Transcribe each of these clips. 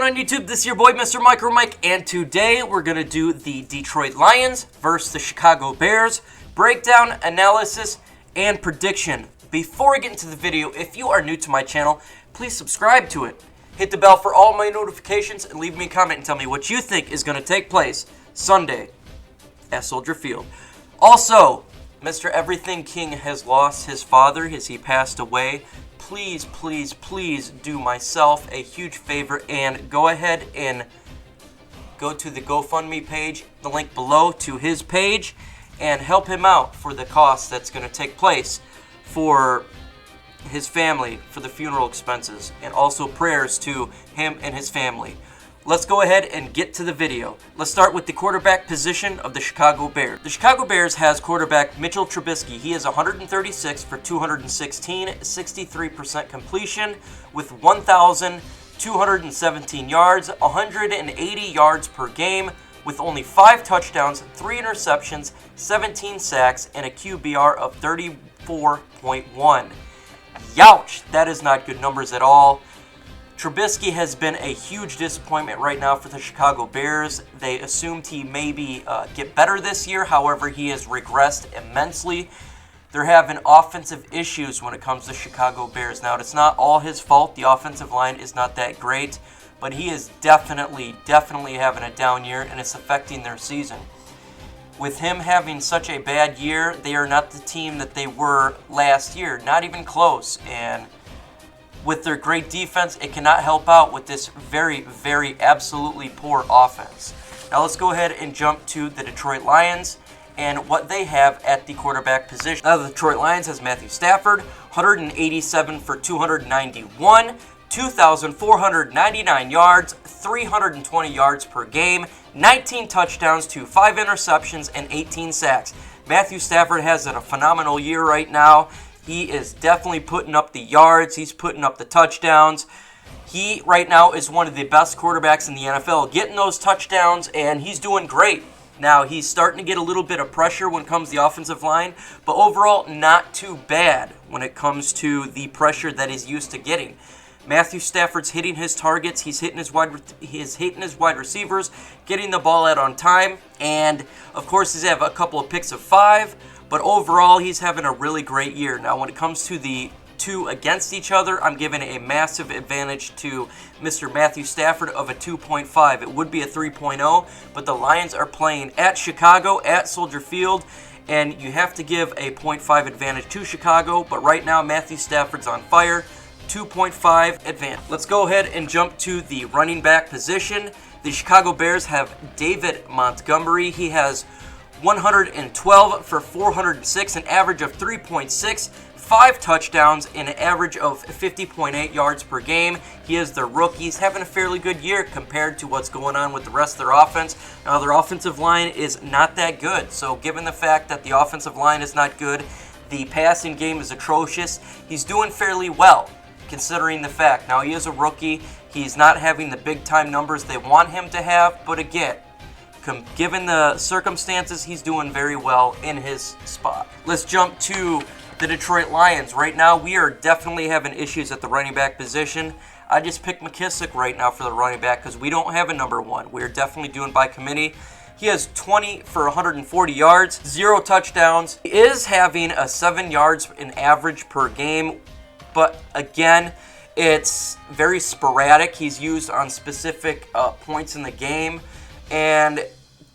on YouTube? This is your boy, Mr. Micro Mike, and today we're going to do the Detroit Lions versus the Chicago Bears breakdown, analysis, and prediction. Before I get into the video, if you are new to my channel, please subscribe to it. Hit the bell for all my notifications and leave me a comment and tell me what you think is going to take place Sunday at Soldier Field. Also, Mr. Everything King has lost his father as he passed away. Please, please, please do myself a huge favor and go ahead and go to the GoFundMe page, the link below to his page, and help him out for the cost that's going to take place for his family, for the funeral expenses, and also prayers to him and his family. Let's go ahead and get to the video. Let's start with the quarterback position of the Chicago Bears. The Chicago Bears has quarterback Mitchell Trubisky. He is 136 for 216, 63% completion with 1,217 yards, 180 yards per game with only 5 touchdowns, 3 interceptions, 17 sacks, and a QBR of 34.1. Youch, that is not good numbers at all. Trubisky has been a huge disappointment right now for the Chicago Bears. They assumed he maybe get better this year. However, he has regressed immensely. They're having offensive issues when it comes to Chicago Bears. Now, it's not all his fault. The offensive line is not that great, but he is definitely having a down year, and it's affecting their season. With him having such a bad year, they are not the team that they were last year. Not even close. And with their great defense, it cannot help out with this very, absolutely poor offense. Now let's go ahead and jump to the Detroit Lions and what they have at the quarterback position. Now the Detroit Lions has Matthew Stafford, 187 for 291, 2,499 yards, 320 yards per game, 19 touchdowns to 5 interceptions, and 18 sacks. Matthew Stafford has a phenomenal year right now. He is definitely putting up the yards. He's putting up the touchdowns. He, right now, is one of the best quarterbacks in the NFL, getting those touchdowns, and he's doing great. Now, he's starting to get a little bit of pressure when it comes to the offensive line, but overall, not too bad when it comes to the pressure that he's used to getting. Matthew Stafford's hitting his targets. He's hitting his wide receivers, getting the ball out on time, and, of course, he's have a couple of picks of 5. But overall, he's having a really great year. Now, when it comes to the two against each other, I'm giving a massive advantage to Mr. Matthew Stafford of a 2.5. It would be a 3.0, but the Lions are playing at Chicago, at Soldier Field, and you have to give a 0.5 advantage to Chicago. But right now, Matthew Stafford's on fire, 2.5 advantage. Let's go ahead and jump to the running back position. The Chicago Bears have David Montgomery. He has 112 for 406, an average of 3.6, 5 touchdowns, and an average of 50.8 yards per game. He is the rookie. He's having a fairly good year compared to what's going on with the rest of their offense. Now, their offensive line is not that good. So given the fact that the offensive line is not good, the passing game is atrocious, he's doing fairly well considering the fact. Now, he is a rookie. He's not having the big-time numbers they want him to have, but again, given the circumstances, he's doing very well in his spot. Let's jump to the Detroit Lions. Right now, we are definitely having issues at the running back position. I just picked McKissick right now for the running back because we don't have a number 1. We're definitely doing by committee. He has 20 for 140 yards, 0 touchdowns. He is having a 7 yards in average per game, but again, it's very sporadic. He's used on specific points in the game, and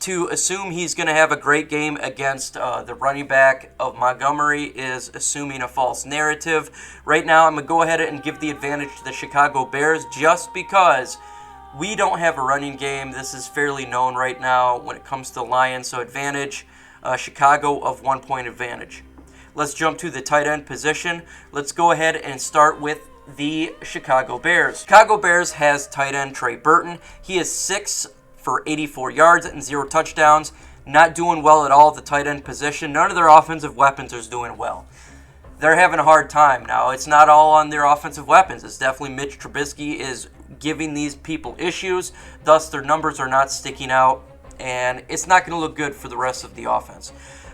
to assume he's going to have a great game against the running back of Montgomery is assuming a false narrative. Right now, I'm going to go ahead and give the advantage to the Chicago Bears just because we don't have a running game. This is fairly known right now when it comes to Lions, so advantage, Chicago of 1 point advantage. Let's jump to the tight end position. Let's go ahead and start with the Chicago Bears. Chicago Bears has tight end Trey Burton. He is 6 for 84 yards and 0 touchdowns. Not doing well at all at the tight end position. None of their offensive weapons are doing well. They're having a hard time. Now, it's not all on their offensive weapons. It's definitely Mitch Trubisky is giving these people issues. Thus, their numbers are not sticking out. and it's not going to look good for the rest of the offense.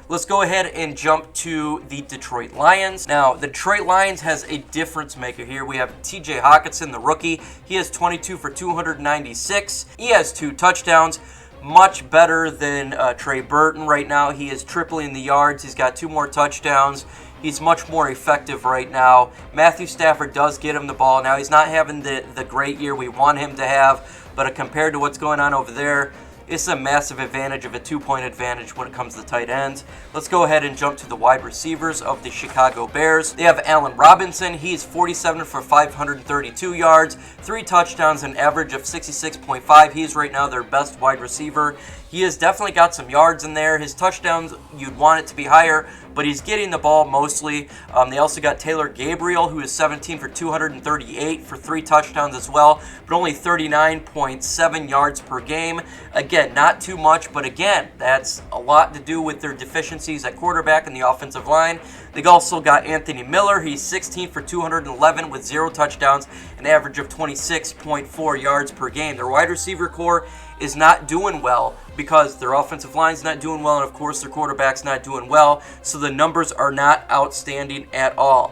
Let's go ahead and jump to the Detroit Lions. Now, the Detroit Lions has a difference maker here. We have TJ Hockenson, the rookie. He has 22 for 296. He has 2 touchdowns. Much better than Trey Burton right now. He is tripling the yards. He's got 2 more touchdowns. He's much more effective right now. Matthew Stafford does get him the ball. Now, he's not having the great year we want him to have, but compared to what's going on over there, it's a massive advantage of a 2-point advantage when it comes to tight ends. Let's go ahead and jump to the wide receivers of the Chicago Bears. They have Allen Robinson. He's 47 for 532 yards, 3 touchdowns, an average of 66.5. He's right now their best wide receiver. He has definitely got some yards in there. His touchdowns, you'd want it to be higher, but he's getting the ball mostly. They also got Taylor Gabriel, who is 17 for 238 for 3 touchdowns as well, but only 39.7 yards per game. Again, not too much, but again, that's a lot to do with their deficiencies at quarterback and the offensive line. They also got Anthony Miller. He's 16 for 211 with 0 touchdowns, an average of 26.4 yards per game. Their wide receiver core is not doing well because their offensive line's not doing well, and of course their quarterback's not doing well, so the numbers are not outstanding at all.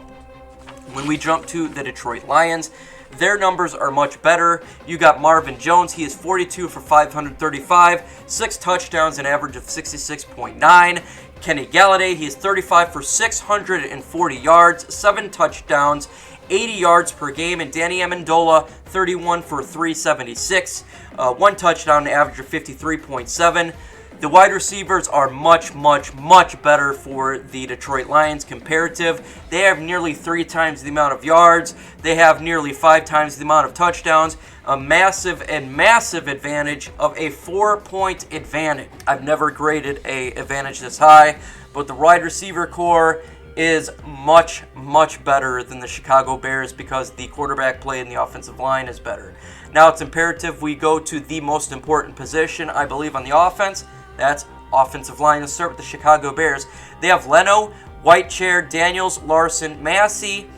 When we jump to the Detroit Lions, their numbers are much better. You got Marvin Jones. He is 42 for 535, 6 touchdowns, an average of 66.9. Kenny Galladay, he is 35 for 640 yards, 7 touchdowns, 80 yards per game. And Danny Amendola, 31 for 376, 1 touchdown, an average of 53.7. The wide receivers are much, much, much better for the Detroit Lions comparative. They have nearly 3 times the amount of yards. They have nearly 5 times the amount of touchdowns. A massive advantage of a 4-point advantage. I've never graded a advantage this high, but the wide receiver core is much, much better than the Chicago Bears because the quarterback play and the offensive line is better. Now it's imperative we go to the most important position, I believe, on the offense. That's offensive line. Let's start with the Chicago Bears. They have Leno, Whitechair, Daniels, Larson, Massey.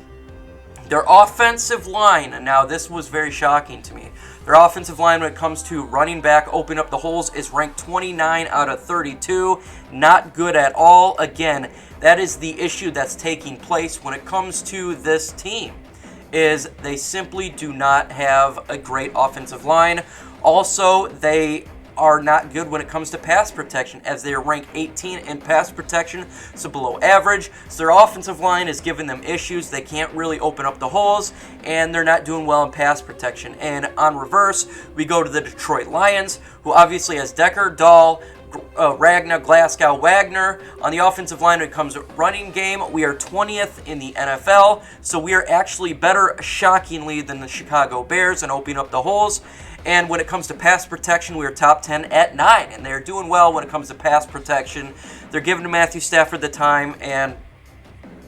Their offensive line, now this was very shocking to me. Their offensive line when it comes to running back, open up the holes, is ranked 29 out of 32. Not good at all. Again, that is the issue that's taking place when it comes to this team, is they simply do not have a great offensive line. Also, they are not good when it comes to pass protection, as they are ranked 18 in pass protection, so below average. So their offensive line is giving them issues. They can't really open up the holes, and they're not doing well in pass protection. And on reverse, we go to the Detroit Lions, who obviously has Decker, Dahl, Ragnar, Glasgow, Wagner. On the offensive line, when it comes to running game, we are 20th in the NFL, so we are actually better, shockingly, than the Chicago Bears in opening up the holes. And when it comes to pass protection, we are top 10 at 9, and they're doing well when it comes to pass protection. They're giving to Matthew Stafford the time, and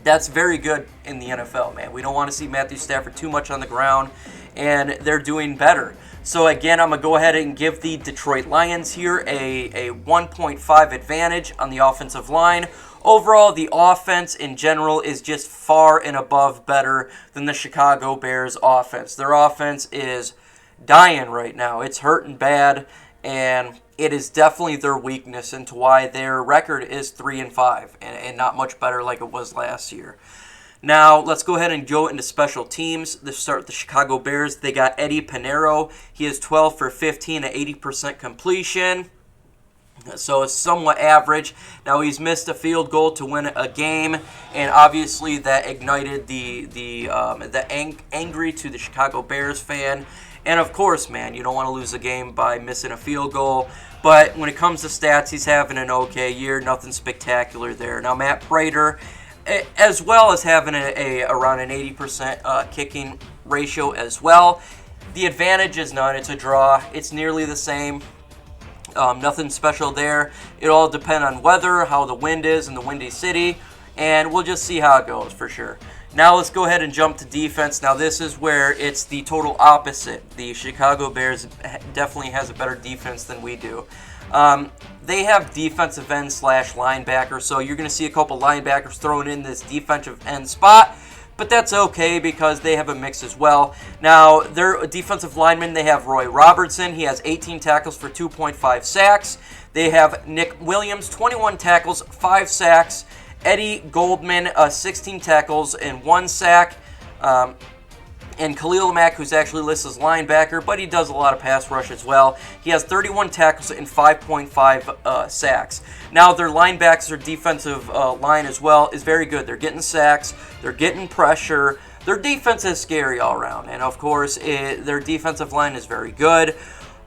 that's very good in the NFL, man. We don't want to see Matthew Stafford too much on the ground, and they're doing better. So again, I'm going to go ahead and give the Detroit Lions here a 1.5 advantage on the offensive line. Overall, the offense in general is just far and above better than the Chicago Bears offense. Their offense is dying right now. It's hurting bad, and it is definitely their weakness into why their record is 3-5 and not much better like it was last year. Now, let's go ahead and go into special teams. Let's start with the Chicago Bears. They got Eddie Pinheiro. He is 12 for 15 at 80% completion. So it's somewhat average. Now he's missed a field goal to win a game, and obviously that ignited the angry to the Chicago Bears fan. And of course, man, you don't want to lose a game by missing a field goal. But when it comes to stats, he's having an okay year. Nothing spectacular there. Now Matt Prater, as well as having around an 80% kicking ratio as well. The advantage is none. It's a draw. It's nearly the same. Nothing special there. It all depends on weather, how the wind is in the Windy City, and we'll just see how it goes for sure. Now let's go ahead and jump to defense. Now this is where it's the total opposite. The Chicago Bears definitely has a better defense than we do. They have defensive end / linebacker, so you're going to see a couple linebackers thrown in this defensive end spot. but that's okay because they have a mix as well. Now, their defensive linemen, they have Roy Robertson. He has 18 tackles for 2.5 sacks. They have Nick Williams, 21 tackles, 5 sacks. Eddie Goldman, 16 tackles and 1 sack. And Khalil Mack, who's actually listed as linebacker, but he does a lot of pass rush as well. He has 31 tackles and 5.5 sacks. Now, their linebackers or defensive line as well is very good. They're getting sacks. They're getting pressure. Their defense is scary all around. And, of course, their defensive line is very good.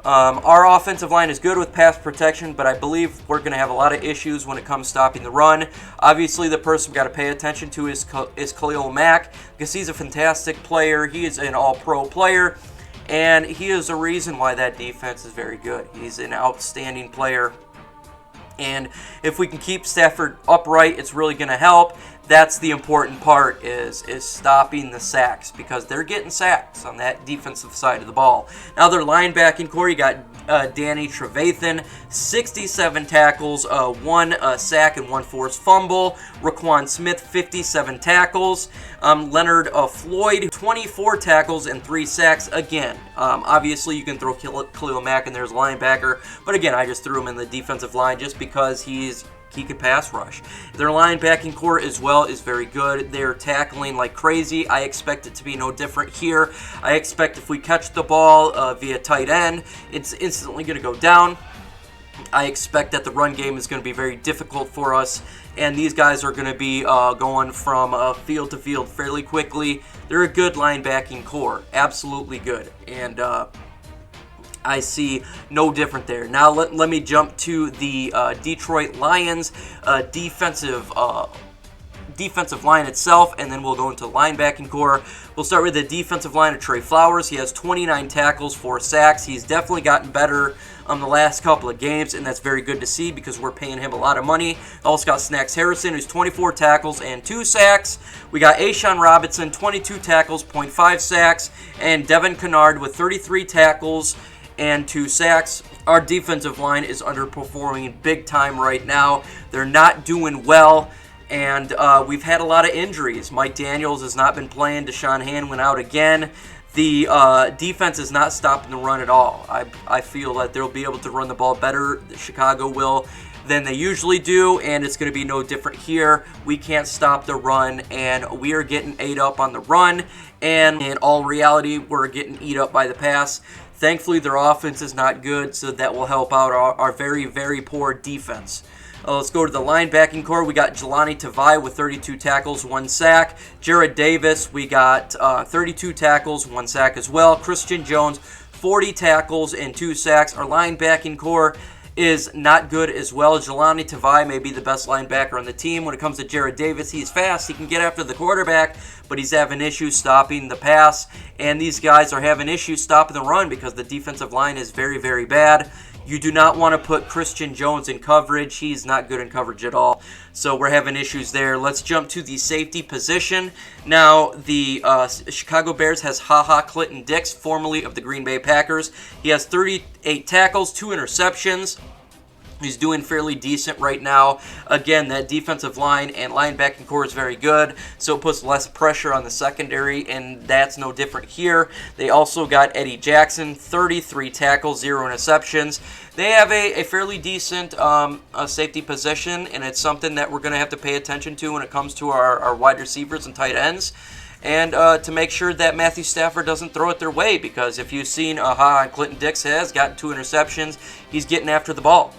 Our offensive line is good with pass protection, but I believe we're going to have a lot of issues when it comes stopping the run. Obviously, the person we've got to pay attention to is Khalil Mack, because he's a fantastic player. He is an all-pro player, and he is the reason why that defense is very good. He's an outstanding player. And if we can keep Stafford upright, it's really going to help. That's the important part is stopping the sacks, because they're getting sacks on that defensive side of the ball. Now, their linebacking core, you got Danny Trevathan, 67 tackles, 1 sack and 1 forced fumble. Raquan Smith, 57 tackles. Leonard Floyd, 24 tackles and 3 sacks. Again, obviously you can throw Khalil Mack in there as a linebacker, but again, I just threw him in the defensive line just because he can pass rush. Their linebacking core as well is very good. They're tackling like crazy. I expect it to be no different here. I expect if we catch the ball via tight end, it's instantly going to go down. I expect that the run game is going to be very difficult for us, and these guys are going to be going from field to field fairly quickly. They're a good linebacking core, absolutely good, and I see no different there. Now let me jump to the Detroit Lions defensive line itself, and then we'll go into linebacking core. We'll start with the defensive line of Trey Flowers. He has 29 tackles, 4 sacks. He's definitely gotten better the last couple of games, and that's very good to see because we're paying him a lot of money. Also got Snacks Harrison, who's 24 tackles and 2 sacks. We got Ashawn Robinson, 22 tackles, 0.5 sacks, and Devin Kennard with 33 tackles and 2 sacks. Our defensive line is underperforming big time right now. They're not doing well, and we've had a lot of injuries. Mike Daniels has not been playing. Deshaun Hand went out again. The defense is not stopping the run at all. I feel that they'll be able to run the ball better, Chicago will, than they usually do, and it's going to be no different here. We can't stop the run, and we are getting ate up on the run, and in all reality, we're getting eat up by the pass. Thankfully, their offense is not good, so that will help out our very, very poor defense. Let's go to the linebacking core. We got Jelani Tavai with 32 tackles, 1 sack. Jared Davis, we got 32 tackles, 1 sack as well. Christian Jones, 40 tackles and 2 sacks. Our linebacking core is not good as well. Jelani Tavai may be the best linebacker on the team. When it comes to Jared Davis, he's fast. He can get after the quarterback, but he's having issues stopping the pass. And these guys are having issues stopping the run because the defensive line is very, very bad. You do not want to put Christian Jones in coverage. He's not good in coverage at all. So we're having issues there. Let's jump to the safety position. Now, the Chicago Bears has Clinton Dix, formerly of the Green Bay Packers. He has 38 tackles, 2 interceptions. He's doing fairly decent right now. Again, that defensive line and linebacking core is very good, so it puts less pressure on the secondary, and that's no different here. They also got Eddie Jackson, 33 tackles, 0 interceptions. They have a fairly decent safety position, and it's something that we're going to have to pay attention to when it comes to our wide receivers and tight ends, and to make sure that Matthew Stafford doesn't throw it their way, because if you've seen Clinton Dix has gotten 2 interceptions, he's getting after the ball.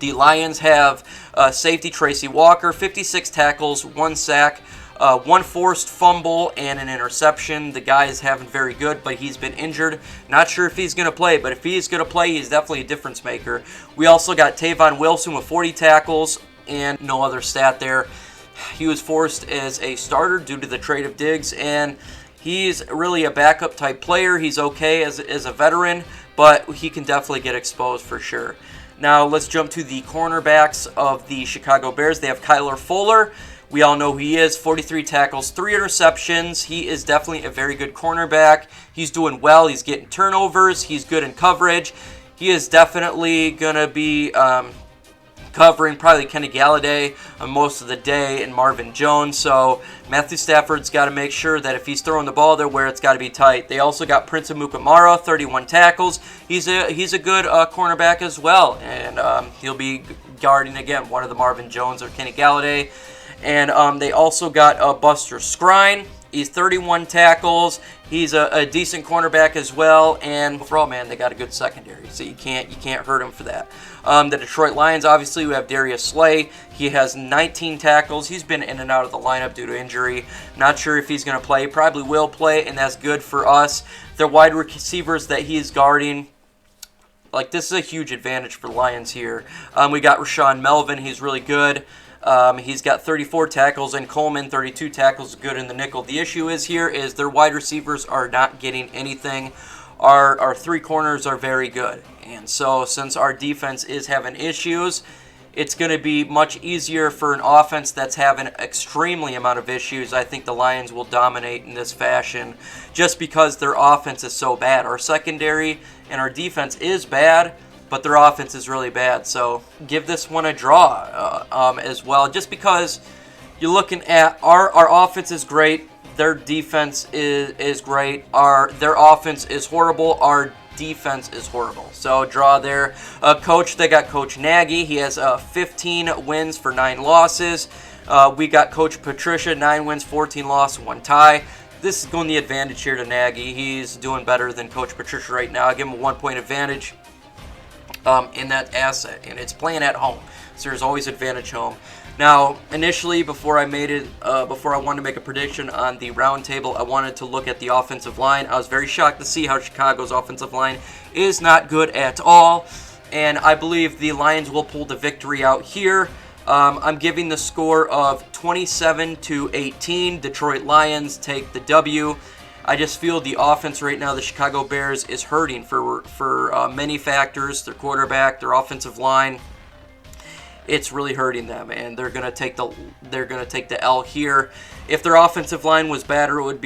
The Lions have safety Tracy Walker, 56 tackles, 1 sack, 1 forced fumble, and an interception. The guy is having very good, but he's been injured. Not sure if he's going to play, but if he's going to play, he's definitely a difference maker. We also got Tavon Wilson with 40 tackles and no other stat there. He was forced as a starter due to the trade of Diggs, and he's really a backup type player. He's okay as a veteran, but he can definitely get exposed for sure. Now let's jump to the cornerbacks of the Chicago Bears. They have Kyler Fuller. We all know who he is. 43 tackles, 3 interceptions. He is definitely a very good cornerback. He's doing well. He's getting turnovers. He's good in coverage. He is definitely going to be covering probably Kenny Galladay most of the day and Marvin Jones. So Matthew Stafford's got to make sure that if he's throwing the ball there, where it's got to be tight. They also got Prince Amukamara, 31 tackles. He's a good cornerback as well, and he'll be guarding again one of the Marvin Jones or Kenny Galladay. And they also got Buster Skrine. He's 31 tackles. He's a decent cornerback as well, and overall, man, they got a good secondary, so you can't hurt him for that. The Detroit Lions, obviously, we have Darius Slay. He has 19 tackles. He's been in and out of the lineup due to injury. Not sure if he's going to play. Probably will play, and that's good for us. The wide receivers that he's guarding, like, this is a huge advantage for the Lions here. We got Rashawn Melvin. He's really good. He's got 34 tackles, and Coleman, 32 tackles, good in the nickel. The issue is their wide receivers are not getting anything. Our three corners are very good. And so since our defense is having issues, it's going to be much easier for an offense that's having an extremely amount of issues. I think the Lions will dominate in this fashion just because their offense is so bad. Our secondary and our defense is bad, but their offense is really bad. So give this one a draw as well, just because you're looking at our offense is great, their defense is great, their offense is horrible, our defense is horrible. So draw there. Coach, they got Coach Nagy. He has 15 wins for 9 losses. We got Coach Patricia, 9 wins, 14 losses, 1 tie. This is going the advantage here to Nagy. He's doing better than Coach Patricia right now. I give him a 1-point advantage in that asset, and it's playing at home, so there's always advantage home. Now, initially, before I wanted to make a prediction on the round table, I wanted to look at the offensive line. I was very shocked to see how Chicago's offensive line is not good at all, and I believe the Lions will pull the victory out here. I'm giving the score of 27-18. Detroit Lions take the W. I just feel the offense right now, the Chicago Bears, is hurting for many factors. Their quarterback, their offensive line, it's really hurting them, and they're gonna take the L here. If their offensive line was better, it would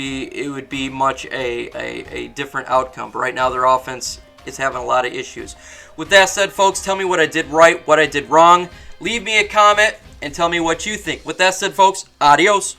be much a different outcome. But right now, their offense is having a lot of issues. With that said, folks, tell me what I did right, what I did wrong. Leave me a comment and tell me what you think. With that said, folks, adios.